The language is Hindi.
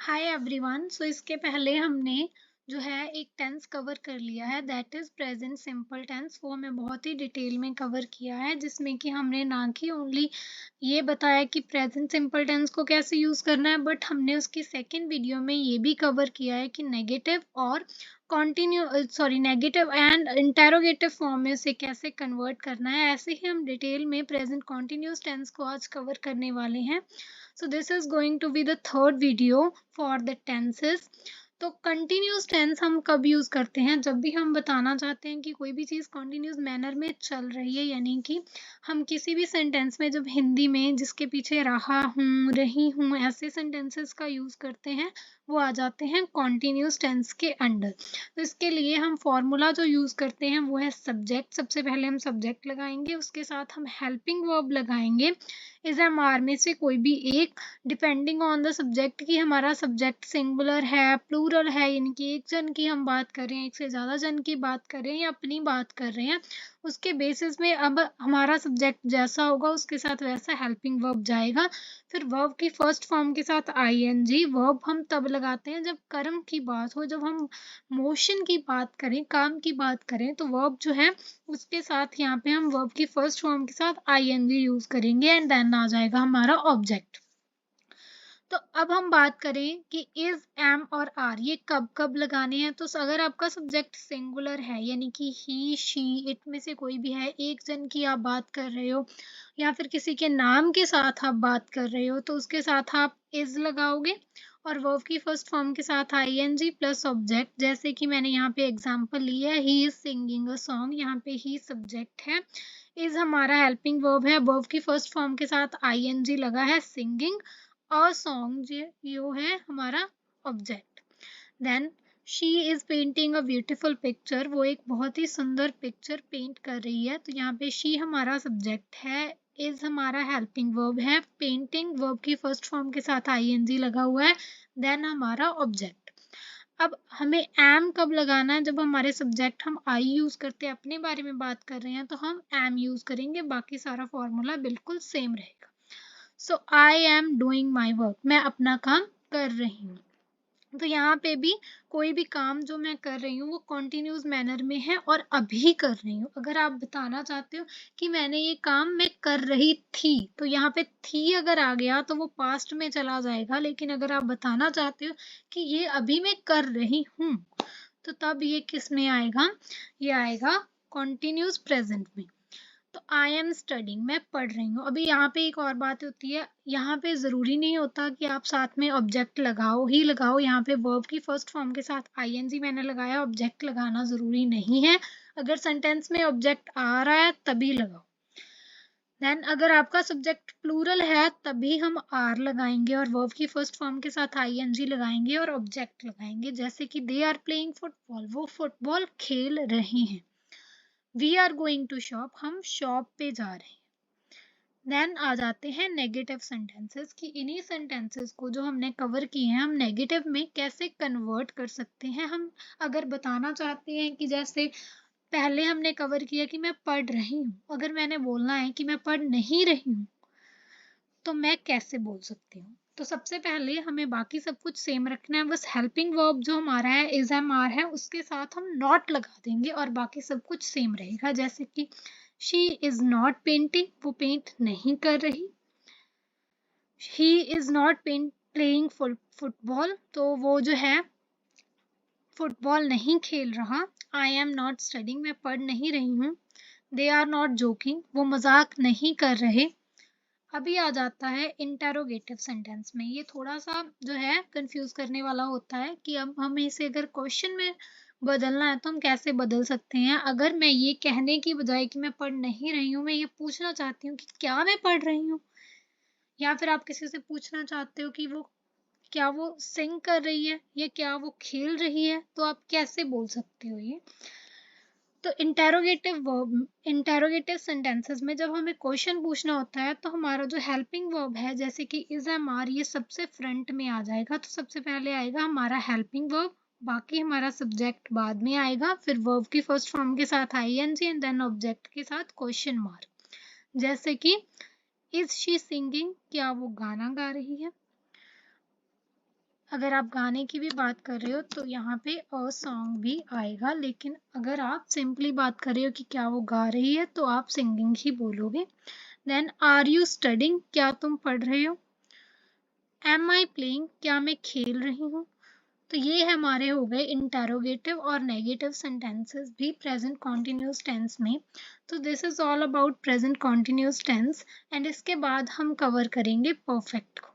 Hi everyone. सो इसके पहले हमने जो है एक टेंस कवर कर लिया है, that is present simple tense. वो हमें बहुत ही डिटेल में कवर किया है, जिसमें कि हमने ना कि ओनली ये बताया कि प्रेजेंट सिंपल टेंस को कैसे यूज करना है, बट हमने उसकी सेकंड वीडियो में ये भी कवर किया है कि नेगेटिव और नेगेटिव एंड इंटेरोगेटिव फॉर्म में से कैसे कन्वर्ट करना है। ऐसे ही हम डिटेल में प्रेजेंट कॉन्टिन्यूस टेंस को आज कवर करने वाले हैं। So this is going to be the third video for the tenses. तो कंटिन्यूस टेंस हम कब यूज करते हैं? जब भी हम बताना चाहते हैं कि कोई भी चीज कंटिन्यूस मैनर में चल रही है, यानी कि हम किसी भी सेंटेंस में जब हिंदी में जिसके पीछे रहा हूँ, रही हूँ, ऐसे सेंटेंसेस का यूज करते हैं, वो आ जाते हैं कॉन्टिन्यूस टेंस के अंडर। तो इसके लिए हम फॉर्मूला जो यूज करते हैं वो है सब्जेक्ट। सबसे पहले हम सब्जेक्ट लगाएंगे, उसके साथ हम हेल्पिंग वर्ब लगाएंगे। इस एम आर में से कोई भी एक, डिपेंडिंग ऑन द सब्जेक्ट कि हमारा सब्जेक्ट सिंगुलर है, प्लूरल है, यानी कि एक जन की हम बात कर रहे हैं, एक से ज्यादा जन की बात कर रहे हैं या अपनी बात कर रहे हैं, उसके बेसिस में अब हमारा सब्जेक्ट जैसा होगा उसके साथ वैसा हेल्पिंग वर्ब जाएगा। फिर वर्ब की फर्स्ट फॉर्म के साथ आईएनजी। वर्ब हम तब लगाते हैं जब कर्म की बात हो, जब हम मोशन की बात करें, काम की बात करें, तो वर्ब जो है उसके साथ यहाँ पे हम वर्ब की फर्स्ट फॉर्म के साथ आईएनजी यूज करेंगे एंड देन आ जाएगा हमारा ऑब्जेक्ट। तो अब हम बात करें कि इज, एम और आर ये कब कब लगाने हैं। तो अगर आपका सब्जेक्ट सिंगुलर है, यानी कि ही, शी, इट में से कोई भी है, एक जन की आप बात कर रहे हो या फिर किसी के नाम के साथ आप बात कर रहे हो, तो उसके साथ आप इज लगाओगे और वर्ब की फर्स्ट फॉर्म के साथ आईएनजी प्लस ऑब्जेक्ट। जैसे कि मैंने यहाँ पे एग्जांपल लिया है, he is singing a song, यहाँ पे ही सब्जेक्ट है, इज हमारा हेल्पिंग वर्ब है, वर्ब की फर्स्ट फॉर्म के साथ आईएनजी लगा है, सिंगिंग, और सॉन्ग यो है हमारा object. Then she is painting a beautiful picture, वो एक बहुत ही सुंदर पिक्चर पेंट कर रही है, तो यहाँ पे शी हमारा सब्जेक्ट है, इज हमारा हेल्पिंग वर्ब है, पेंटिंग वर्ब की फर्स्ट फॉर्म के साथ आईएनजी लगा हुआ है, देन हमारा ऑब्जेक्ट। अब हमें एम कब लगाना है? जब हमारे सब्जेक्ट हम आई यूज करते हैं, अपने बारे में बात कर रहे हैं, तो हम एम यूज करेंगे, बाकी सारा फॉर्मूला बिल्कुल सेम रहेगा। So I am doing my work, मैं अपना काम कर रही हूँ। तो यहाँ पे भी कोई भी काम जो मैं कर रही हूँ वो कॉन्टिन्यूस मैनर में है और अभी कर रही हूँ। अगर आप बताना चाहते हो कि मैंने ये काम मैं कर रही थी, तो यहाँ पे थी अगर आ गया तो वो पास्ट में चला जाएगा, लेकिन अगर आप बताना चाहते हो कि ये अभी मैं कर रही हूँ, तो तब ये किस में आएगा? ये आएगा कॉन्टिन्यूस प्रेजेंट में। तो आई एम स्टडिंग, मैं पढ़ रही हूँ। अभी यहाँ पे एक और बात होती है, यहाँ पे जरूरी नहीं होता कि आप साथ में ऑब्जेक्ट लगाओ ही लगाओ। यहाँ पे वर्ब की फर्स्ट फॉर्म के साथ आईएनजी मैंने लगाया, ऑब्जेक्ट लगाना जरूरी नहीं है। अगर सेंटेंस में ऑब्जेक्ट आ रहा है तभी लगाओ। देन अगर आपका सब्जेक्ट प्लूरल है तभी हम आर लगाएंगे और वर्ब की फर्स्ट फॉर्म के साथ आईएनजी लगाएंगे और ऑब्जेक्ट लगाएंगे। जैसे कि दे आर प्लेइंग फुटबॉल, वो फुटबॉल खेल रहे हैं। We are going to shop, हम शॉप पे जा रहे हैं। देन आ जाते हैं नेगेटिव सेंटेंसेस कि इन्हीं सेंटेंसेस को जो हमने कवर किए हैं हम नेगेटिव में कैसे कन्वर्ट कर सकते हैं। हम अगर बताना चाहते हैं कि जैसे पहले हमने कवर किया कि मैं पढ़ रही हूँ, अगर मैंने बोलना है कि मैं पढ़ नहीं रही हूँ, तो मैं कैसे बोल सकती हूँ? तो सबसे पहले हमें बाकी सब कुछ सेम रखना है, बस हेल्पिंग वर्ब जो हमारा है इज एम आर है, उसके साथ हम नॉट लगा देंगे और बाकी सब कुछ सेम रहेगा। जैसे कि शी इज नॉट पेंटिंग, वो पेंट नहीं कर रही। He is not playing football, तो वो जो है फुटबॉल नहीं खेल रहा। आई एम नॉट स्टडिंग, मैं पढ़ नहीं रही हूँ। दे आर नॉट जोकिंग, वो मजाक नहीं कर रहे। अभी आ जाता है इंटेरोगेटिव सेंटेंस में। ये थोड़ा सा जो है कंफ्यूज करने वाला होता है कि अब हमें इसे अगर क्वेश्चन में बदलना है तो हम कैसे बदल सकते हैं। अगर मैं ये कहने की बजाय कि मैं पढ़ नहीं रही हूँ, मैं ये पूछना चाहती हूँ कि क्या मैं पढ़ रही हूँ, या फिर आप किसी से पूछना चाहते हो कि वो क्या वो सिंग कर रही है या क्या वो खेल रही है, तो आप कैसे बोल सकते हो ये? तो इंटेरोगेटिव सेंटेंसेस में जब हमें क्वेश्चन पूछना होता है तो हमारा जो हेल्पिंग वर्ब है, जैसे कि इज एम आर, ये सबसे फ्रंट में आ जाएगा। तो सबसे पहले आएगा हमारा हेल्पिंग वर्ब, बाकी हमारा सब्जेक्ट बाद में आएगा, फिर वर्ब की फर्स्ट फॉर्म के साथ आईएनजी एंड देन ऑब्जेक्ट के साथ क्वेश्चन मार्क। जैसे कि इज शी सिंगिंग, क्या वो गाना गा रही है? अगर आप गाने की भी बात कर रहे हो तो यहाँ पे अ सॉन्ग भी आएगा, लेकिन अगर आप सिंपली बात कर रहे हो कि क्या वो गा रही है तो आप सिंगिंग ही बोलोगे। देन आर यू स्टडिंग, क्या तुम पढ़ रहे हो। एम आई प्लेइंग, क्या मैं खेल रही हूँ। तो ये हमारे हो गए इंटेरोगेटिव और नेगेटिव सेंटेंसेस भी प्रेजेंट कॉन्टिन्यूस टेंस में। तो this is all about present continuous tense and इसके बाद हम कवर करेंगे परफेक्ट को।